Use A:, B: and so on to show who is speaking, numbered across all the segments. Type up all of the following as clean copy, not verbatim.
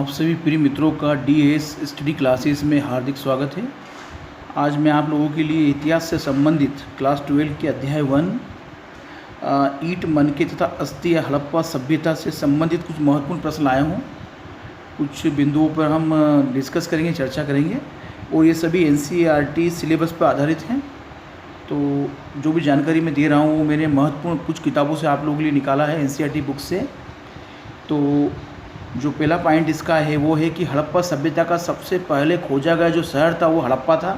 A: आप सभी प्रिय मित्रों का डीएस स्टडी क्लासेस में हार्दिक स्वागत है। आज मैं आप लोगों के लिए इतिहास से संबंधित क्लास 12 के अध्याय 1 ईंट मनके तथा अस्थि या हड़प्पा सभ्यता से संबंधित कुछ महत्वपूर्ण प्रश्न लाया हूँ। कुछ बिंदुओं पर हम डिस्कस करेंगे, चर्चा करेंगे और ये सभी एनसीईआरटी सिलेबस पर आधारित हैं। तो जो भी जानकारी मैं दे रहा हूँ वो मैंने महत्वपूर्ण कुछ किताबों से आप लोगों के लिए निकाला है, एनसीईआरटी बुक से। तो जो पहला पॉइंट इसका है वो है कि हड़प्पा सभ्यता का सबसे पहले खोजा गया जो शहर था वो हड़प्पा था,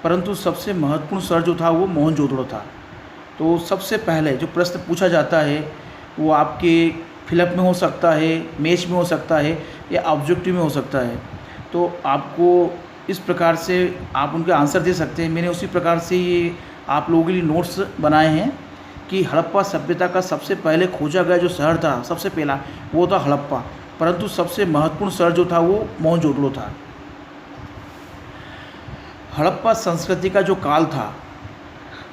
A: परंतु सबसे महत्वपूर्ण शहर जो था वो मोहनजोदड़ो था। तो सबसे पहले जो प्रश्न पूछा जाता है वो आपके फिलअप में हो सकता है, मैच में हो सकता है या ऑब्जेक्टिव में हो सकता है। तो आपको इस प्रकार से आप उनके आंसर दे सकते हैं। मैंने उसी प्रकार से ये आप लोगों के लिए नोट्स बनाए हैं कि हड़प्पा सभ्यता का सबसे पहले खोजा गया जो शहर था, सबसे पहला वो था हड़प्पा, परंतु सबसे महत्वपूर्ण शहर जो था वो मोहनजोदड़ो था। हड़प्पा संस्कृति का जो काल था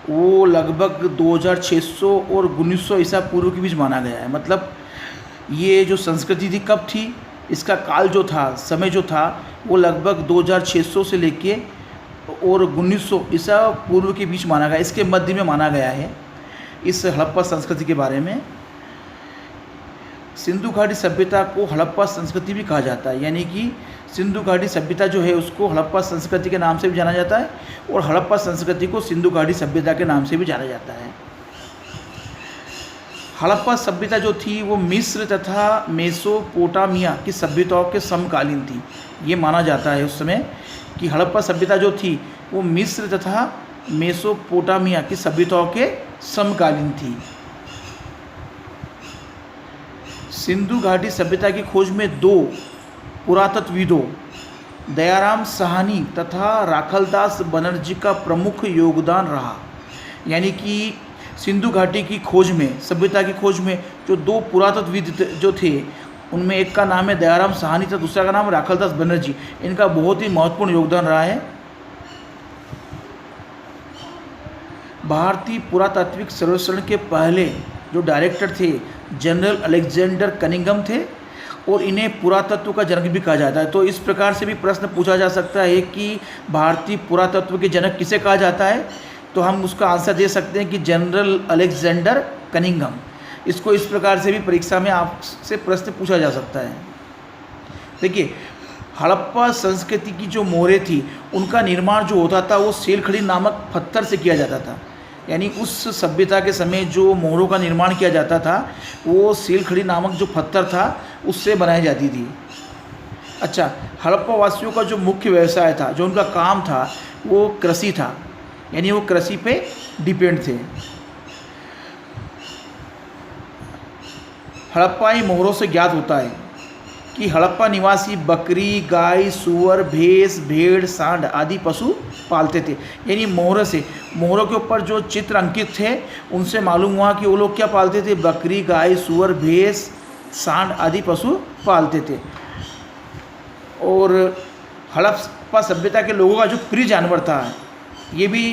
A: वो लगभग 2600 और 1900 ईसा पूर्व के बीच माना गया है। मतलब ये जो संस्कृति थी कब थी, इसका काल जो था, समय जो था वो लगभग 2600 से लेके और 1900 ईसा पूर्व के बीच माना गया, इसके मध्य में माना गया है। इस हड़प्पा संस्कृति के बारे में सिंधु घाटी सभ्यता को हड़प्पा संस्कृति भी कहा जाता है, यानी कि सिंधु घाटी सभ्यता जो है उसको हड़प्पा संस्कृति के नाम से भी जाना जाता है और हड़प्पा संस्कृति को सिंधु घाटी सभ्यता के नाम से भी जाना जाता है। हड़प्पा सभ्यता जो थी वो मिस्र तथा मेसोपोटामिया की सभ्यताओं के समकालीन थी। ये माना जाता है उस समय कि हड़प्पा सभ्यता जो थी वो मिस्र तथा मेसोपोटामिया की सभ्यताओं के समकालीन थी। सिंधु घाटी सभ्यता की खोज में दो पुरातत्वविदों दयाराम साहनी तथा राखलदास बनर्जी का प्रमुख योगदान रहा। यानी कि सिंधु घाटी की खोज में, सभ्यता की खोज में जो दो पुरातत्वविद जो थे उनमें एक का नाम है दयाराम साहनी तथा दूसरा का नाम राखलदास बनर्जी। इनका बहुत ही महत्वपूर्ण योगदान रहा है। भारतीय पुरातात्विक सर्वेक्षण के पहले जो डायरेक्टर थे जनरल अलेक्जेंडर कनिंघम थे और इन्हें पुरातत्व का जनक भी कहा जाता है। तो इस प्रकार से भी प्रश्न पूछा जा सकता है कि भारतीय पुरातत्व के जनक किसे कहा जाता है, तो हम उसका आंसर दे सकते हैं कि जनरल अलेक्जेंडर कनिंघम। इसको इस प्रकार से भी परीक्षा में आपसे प्रश्न पूछा जा सकता है। देखिए, हड़प्पा संस्कृति की जो मोहरें थी उनका निर्माण जो होता था वो सेलखड़ी नामक पत्थर से किया जाता था। यानी उस सभ्यता के समय जो मोहरों का निर्माण किया जाता था वो सेलखड़ी नामक जो पत्थर था उससे बनाई जाती थी। अच्छा, हड़प्पा वासियों का जो मुख्य व्यवसाय था, जो उनका काम था वो कृषि था, यानी वो कृषि पे डिपेंड थे। हड़प्पाई मोहरों से ज्ञात होता है कि हड़प्पा निवासी बकरी, गाय, सूअर, भैंस, भेड़, सांड आदि पशु पालते थे। यानी मोहरों से, मोहरों के ऊपर जो चित्र अंकित थे उनसे मालूम हुआ कि वो लोग क्या पालते थे, बकरी, गाय, सूअर, भैंस, सांड आदि पशु पालते थे। और हड़प्पा सभ्यता के लोगों का जो प्रिय जानवर था ये भी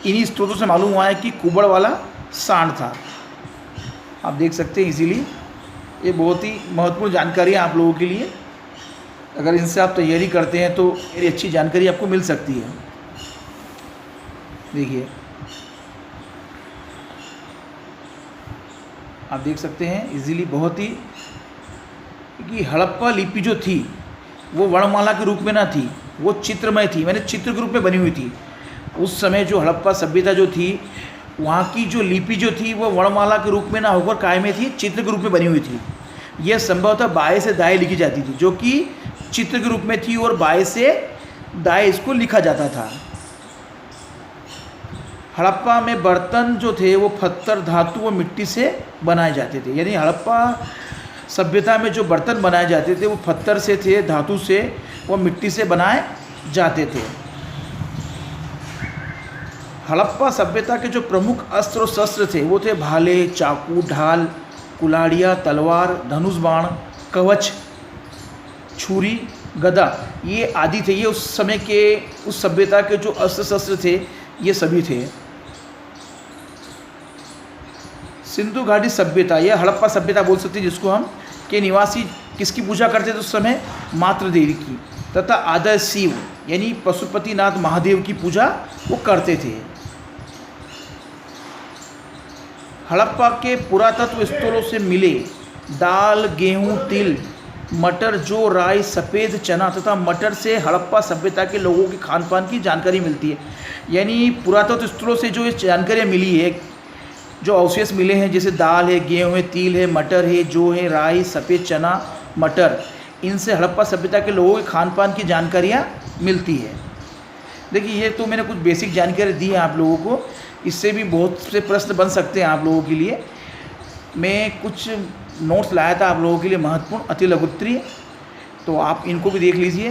A: इन्हीं स्रोतों से मालूम हुआ है कि कुबड़ वाला सांड था। आप देख सकते हैं, इसीलिए ये बहुत ही महत्वपूर्ण जानकारी है आप लोगों के लिए। अगर इनसे आप तैयारी करते हैं तो मेरी अच्छी जानकारी आपको मिल सकती है। देखिए, आप देख सकते हैं इजीली बहुत ही कि हड़प्पा लिपि जो थी वो वर्णमाला के रूप में ना थी, वो चित्रमय थी, मैंने चित्र के रूप में बनी हुई थी। उस समय जो हड़प्पा सभ्यता जो थी वहाँ की जो लिपि जो थी वो वर्णमाला के रूप में ना होकर काय में थी, चित्र के रूप में बनी हुई थी। यह संभवतः बाएं से दाएं लिखी जाती थी, जो कि चित्र के रूप में थी, और बाएं से दाएं इसको लिखा जाता था। हड़प्पा में बर्तन जो थे वो पत्थर, धातु व मिट्टी से बनाए जाते थे। यानी हड़प्पा सभ्यता में जो बर्तन बनाए जाते थे वो पत्थर से थे, धातु से व मिट्टी से बनाए जाते थे। हड़प्पा सभ्यता के जो प्रमुख अस्त्र और शस्त्र थे वो थे भाले, चाकू, ढाल, कुल्हाड़ियाँ, तलवार, धनुष बाण, कवच, छुरी, गदा, ये आदि थे। ये उस समय के, उस सभ्यता के जो अस्त्र शस्त्र थे ये सभी थे। सिंधु घाटी सभ्यता या हड़प्पा सभ्यता बोल सकते हैं जिसको हम, के निवासी किसकी पूजा करते थे उस समय? मातृ देवी की। तथा आदर शिव यानी पशुपतिनाथ महादेव की पूजा वो करते थे। हड़प्पा के पुरातत्व स्थलों से मिले दाल, गेहूं, तिल, मटर, जौ, राई, सफ़ेद चना तथा मटर से हड़प्पा सभ्यता के लोगों के खान पान की जानकारी मिलती है। यानी पुरातत्व स्थलों से जो ये जानकारियाँ मिली है, जो अवशेष मिले हैं, जैसे दाल है, गेहूं है, तिल है, मटर है, जौ है, राई, सफ़ेद चना, मटर, इनसे हड़प्पा सभ्यता के लोगों के खान पान की जानकारियाँ मिलती है। देखिए, ये तो मैंने कुछ बेसिक जानकारी दी है आप लोगों को। इससे भी बहुत से प्रश्न बन सकते हैं आप लोगों के लिए। मैं कुछ नोट्स लाया था आप लोगों के लिए महत्वपूर्ण, अति लघुत्तरीय, तो आप इनको भी देख लीजिए।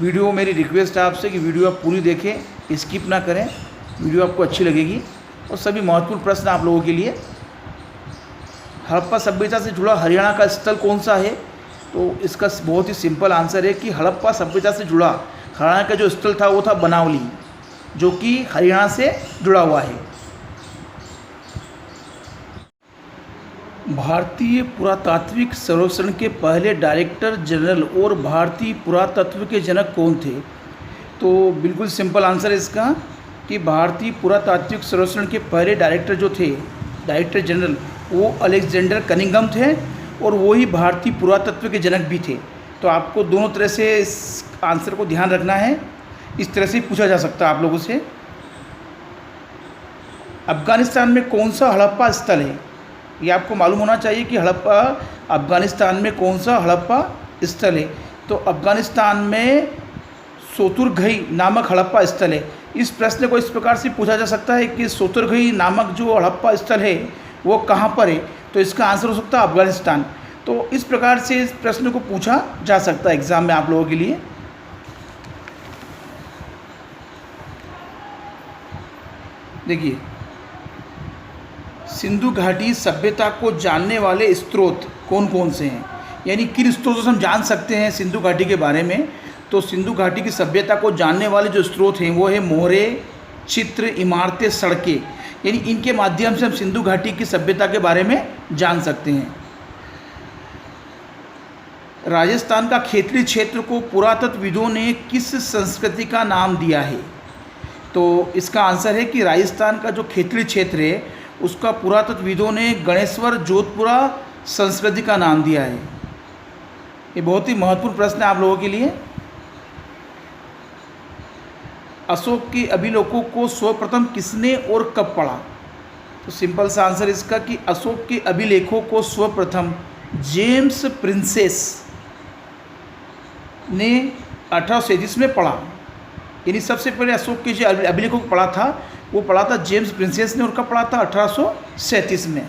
A: वीडियो, मेरी रिक्वेस्ट है आपसे कि वीडियो आप पूरी देखें, स्किप ना करें, वीडियो आपको अच्छी लगेगी। और सभी महत्वपूर्ण प्रश्न आप लोगों के लिए। हड़प्पा सभ्यता से जुड़ा हरियाणा का स्थल कौन सा है? तो इसका बहुत ही सिंपल आंसर है कि हड़प्पा सभ्यता से जुड़ा हरियाणा का जो स्थल था वो था बनावली, जो कि हरियाणा से जुड़ा हुआ है। भारतीय पुरातात्विक सर्वेक्षण के पहले डायरेक्टर जनरल और भारतीय पुरातत्व के जनक कौन थे? तो बिल्कुल सिंपल आंसर है इसका कि भारतीय पुरातात्विक सर्वेक्षण के पहले डायरेक्टर जो थे, डायरेक्टर जनरल, वो अलेक्जेंडर कनिंघम थे और वो ही भारतीय पुरातत्व के जनक भी थे। तो आपको दोनों तरह से इस आंसर को ध्यान रखना है। इस तरह से पूछा जा सकता है आप लोगों से। अफ़गानिस्तान में कौन सा हड़प्पा स्थल है? ये आपको मालूम होना चाहिए कि हड़प्पा, अफ़गानिस्तान में कौन सा हड़प्पा स्थल है। तो अफ़गानिस्तान में सोतुरघई नामक हड़प्पा स्थल है। इस प्रश्न को इस प्रकार से पूछा जा सकता है कि सोतुरघई नामक जो हड़प्पा स्थल है वो कहाँ पर है? तो इसका आंसर हो सकता है अफ़गानिस्तान। तो इस प्रकार से इस प्रश्न को पूछा जा सकता है एग्ज़ाम में आप लोगों के लिए। देखिए, सिंधु घाटी सभ्यता को जानने वाले स्रोत कौन कौन से हैं, यानी किन स्रोतों से हम जान सकते हैं सिंधु घाटी के बारे में? तो सिंधु घाटी की सभ्यता को जानने वाले जो स्रोत हैं वो है मोहरे, चित्र, इमारतें, सड़कें, यानी इनके माध्यम से हम सिंधु घाटी की सभ्यता के बारे में जान सकते हैं। राजस्थान का खेतड़ी क्षेत्र को पुरातत्वविदों ने किस संस्कृति का नाम दिया है? तो इसका आंसर है कि राजस्थान का जो खेतड़ी क्षेत्र है उसका पुरातत्वविदों ने गणेश्वर जोधपुरा संस्कृति का नाम दिया है। ये बहुत ही महत्वपूर्ण प्रश्न है आप लोगों के लिए। अशोक के अभिलेखों को सर्वप्रथम किसने और कब पढ़ा? तो सिंपल सा आंसर इसका कि अशोक के अभिलेखों को सर्वप्रथम जेम्स प्रिंसेस ने 1837 में पढ़ा। यानी सबसे पहले अशोक के जो अभिलेखों को पढ़ा था वो पढ़ा था जेम्स प्रिंसेस ने, और कब पढ़ा था? 1837 में।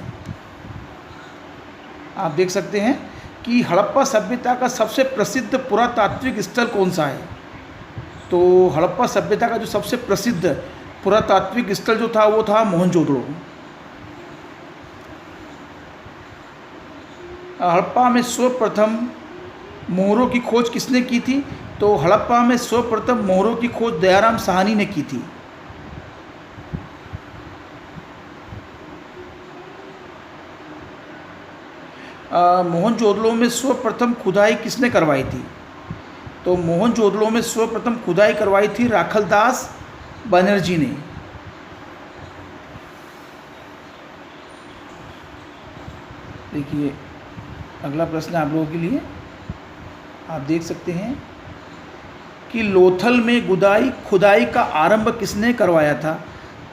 A: आप देख सकते हैं कि हड़प्पा सभ्यता का सबसे प्रसिद्ध पुरातात्विक स्थल कौन सा है? तो हड़प्पा सभ्यता का जो सबसे प्रसिद्ध पुरातात्विक स्थल जो था वो था मोहनजोदड़ो। हड़प्पा में सर्वप्रथम मोहरों की खोज किसने की थी? तो हड़प्पा में सर्वप्रथम मोहरों की खोज दयाराम साहनी ने की थी। मोहनजोदड़ो में सर्वप्रथम खुदाई किसने करवाई थी? तो मोहनजोदड़ो में सर्वप्रथम खुदाई करवाई थी राखलदास बनर्जी ने। देखिए, अगला प्रश्न आप लोगों के लिए। आप देख सकते हैं कि लोथल में खुदाई का आरंभ किसने करवाया था?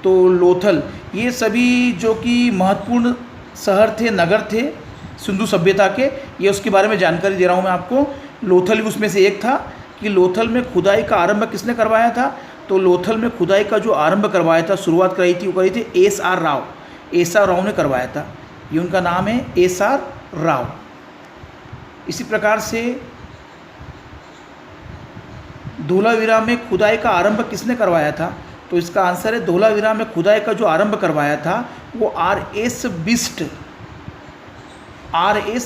A: तो लोथल, ये सभी जो कि महत्वपूर्ण शहर थे, नगर थे सिंधु सभ्यता के, ये उसके बारे में जानकारी दे रहा हूँ मैं आपको। लोथल भी उसमें से एक था कि लोथल में खुदाई का आरंभ किसने करवाया था? तो लोथल में खुदाई का जो आरंभ करवाया था, शुरुआत कराई थी, वो करी थी एस.आर. राव। एस.आर. राव ने करवाया था। ये उनका नाम है, एस.आर. राव। इसी प्रकार से धोलावीरा में खुदाई का आरंभ किसने करवाया था? तो इसका आंसर है धोलावीरा में खुदाई का जो आरंभ करवाया था वो आर.एस.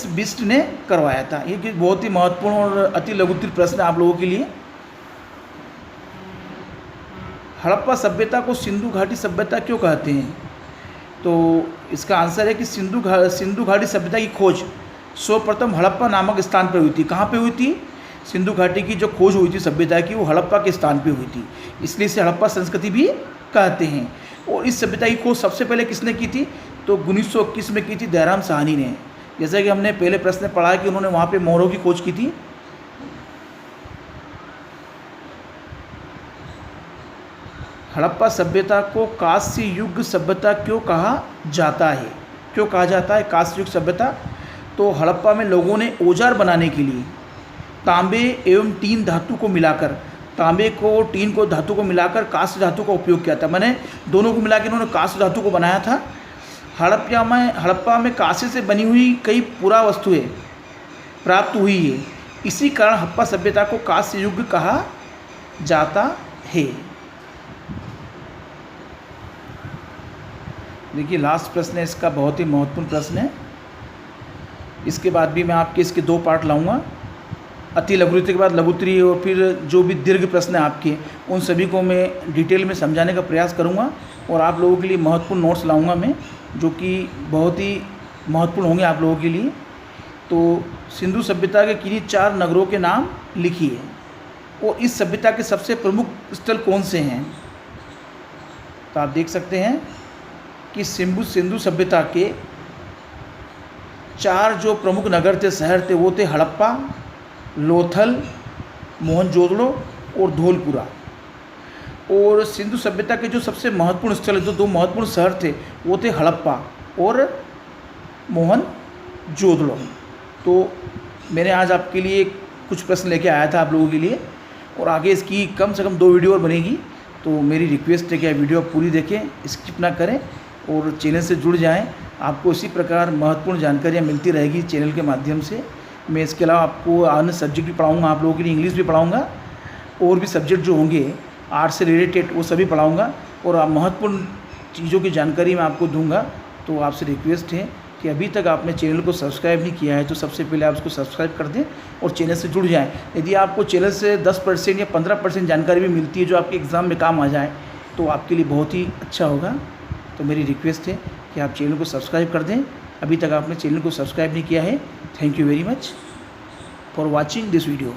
A: बिस्ट ने करवाया था। ये बहुत ही महत्वपूर्ण और अति लघुत्तरीय प्रश्न है आप लोगों के लिए। हड़प्पा सभ्यता को सिंधु घाटी सभ्यता क्यों कहते हैं? तो इसका आंसर है कि सिंधु घाटी सभ्यता की खोज सर्वप्रथम हड़प्पा नामक स्थान पर हुई थी। कहाँ पे हुई थी? सिंधु घाटी की जो खोज हुई थी सभ्यता की, वो हड़प्पा के स्थान पे हुई थी, इसलिए इसे हड़प्पा संस्कृति भी कहते हैं। और इस सभ्यता की खोज सबसे पहले किसने की थी? तो 1921 में की थी दयाराम साहनी ने। जैसा कि हमने पहले प्रश्न में पढ़ा कि उन्होंने वहाँ पे मोहरों की खोज की थी। हड़प्पा सभ्यता को कांस्य युग सभ्यता क्यों कहा जाता है? क्यों कहा जाता है कांस्य युग सभ्यता? तो हड़प्पा में लोगों ने औजार बनाने के लिए तांबे एवं टीन धातु को मिलाकर, तांबे को टीन को धातु को मिलाकर कांस्य धातु का उपयोग किया था। मैंने दोनों को मिला के उन्होंने कांस्य धातु को बनाया था। हड़प्पा में कांस्य से बनी हुई कई पुरा वस्तुएं प्राप्त हुई है। इसी कारण हड़प्पा सभ्यता को कांस्य युग कहा जाता है। देखिए लास्ट प्रश्न है इसका, बहुत ही महत्वपूर्ण प्रश्न है। इसके बाद भी मैं आपके इसके 2 पार्ट लाऊंगा। अति लघुत्तरी के बाद लघुत्तरी और फिर जो भी दीर्घ प्रश्न है आपके, उन सभी को मैं डिटेल में समझाने का प्रयास करूंगा। और आप लोगों के लिए महत्वपूर्ण नोट्स लाऊंगा मैं, जो कि बहुत ही महत्वपूर्ण होंगे आप लोगों के लिए। तो सिंधु सभ्यता के किन्हीं 4 नगरों के नाम लिखिए और इस सभ्यता के सबसे प्रमुख स्थल कौन से हैं? तो आप देख सकते हैं कि सिंधु सभ्यता के 4 जो प्रमुख नगर थे, शहर थे, वो थे हड़प्पा, लोथल, मोहनजोदड़ो और धौलपुरा। और सिंधु सभ्यता के जो सबसे महत्वपूर्ण स्थल, जो 2 महत्वपूर्ण शहर थे, वो थे हड़प्पा और मोहनजोदड़ो। तो मैंने आज आपके लिए कुछ प्रश्न लेके आया था आप लोगों के लिए, और आगे इसकी कम से कम 2 वीडियो और बनेगी। तो मेरी रिक्वेस्ट है कि आप वीडियो पूरी देखें, स्किप ना करें और चैनल से जुड़ जाएं। आपको इसी प्रकार महत्वपूर्ण जानकारियाँ मिलती रहेगी चैनल के माध्यम से। मैं इसके अलावा आपको अन्य सब्जेक्ट भी पढ़ाऊँगा, आप लोगों के लिए इंग्लिश भी पढ़ाऊँगा, और भी सब्जेक्ट जो होंगे आर्ट्स से रिलेटेड वो सभी पढ़ाऊँगा, और महत्वपूर्ण चीज़ों की जानकारी मैं आपको दूँगा। तो आपसे रिक्वेस्ट है कि अभी तक आपने चैनल को सब्सक्राइब नहीं किया है तो सबसे पहले आप उसको सब्सक्राइब कर दें और चैनल से जुड़ जाएं। यदि आपको चैनल से 10% या 15% जानकारी भी मिलती है जो आपके एग्ज़ाम में काम आ जाए, तो आपके लिए बहुत ही अच्छा होगा। तो मेरी रिक्वेस्ट है कि आप चैनल को सब्सक्राइब कर दें। अभी तक आपने चैनल को सब्सक्राइब नहीं किया है। Thank you very much for watching this video.